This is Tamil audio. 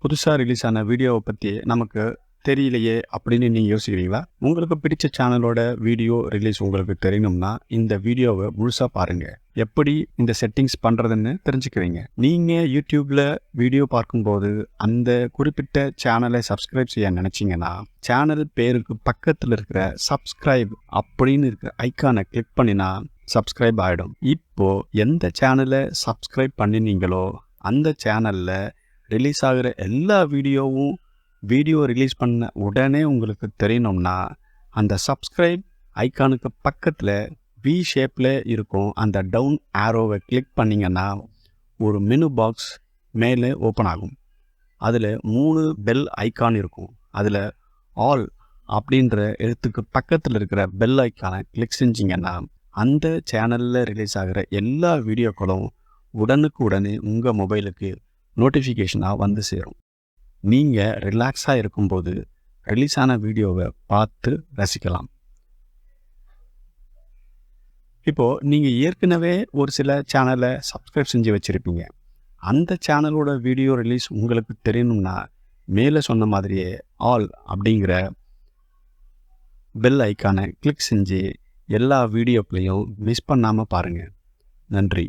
புதுசா ரிலீஸ் ஆன வீடியோவை பத்தி நமக்கு தெரியலையே அப்படின்னு நீங்க யோசிக்கிறீங்களா? உங்களுக்கு பிடிச்ச சேனலோட வீடியோ ரிலீஸ் உங்களுக்கு தெரியணும்னா, இந்த வீடியோவை முழுசா பாருங்க. எப்படி இந்த செட்டிங்ஸ் பண்றதுன்னு தெரிஞ்சுக்குவீங்க. நீங்க YouTubeல வீடியோ பார்க்கும்போது, அந்த குறிப்பிட்ட சேனலை சப்ஸ்கிரைப் செய்ய நினைச்சீங்கன்னா, சேனல் பேருக்கு பக்கத்துல இருக்கிற சப்ஸ்கிரைப் அப்படின்னு இருக்கிற ஐகானை கிளிக் பண்ணினா சப்ஸ்கிரைப் ஆயிடும். இப்போ எந்த சேனலை சப்ஸ்கிரைப் பண்ணினீங்களோ, அந்த சேனல்ல ரிலீஸ் ஆகிற எல்லா வீடியோவும் வீடியோ ரிலீஸ் பண்ண உடனே உங்களுக்கு தெரியணும்னா, அந்த சப்ஸ்கிரைப் ஐகானுக்கு பக்கத்தில் வி ஷேப்பில் இருக்கும் அந்த டவுன் ஆரோவை கிளிக் பண்ணிங்கன்னா ஒரு மெனு பாக்ஸ் மேலே ஓப்பன் ஆகும். அதில் 3 பெல் ஐகான் இருக்கும். அதில் ஆல் அப்படின்ற எழுத்துக்கு பக்கத்தில் இருக்கிற பெல் ஐக்கானை கிளிக் செஞ்சிங்கன்னா அந்த சேனலில் ரிலீஸ் ஆகிற எல்லா வீடியோக்களும் உடனுக்கு உடனே உங்கள் மொபைலுக்கு நோட்டிஃபிகேஷனாக வந்து சேரும். நீங்கள் ரிலாக்ஸாக இருக்கும்போது ரிலீஸ் ஆன வீடியோவை பார்த்து ரசிக்கலாம். இப்போது நீங்கள் ஏற்கனவே ஒரு சில சேனலை சப்ஸ்கிரைப் செஞ்சு வச்சுருப்பீங்க. அந்த சேனலோட வீடியோ ரிலீஸ் உங்களுக்கு தெரியணும்னா, மேலே சொன்ன மாதிரியே ஆல் அப்படிங்கிற பெல் ஐக்கானை கிளிக் செஞ்சு எல்லா வீடியோக்களையும் மிஸ் பண்ணாமல் பாருங்கள். நன்றி.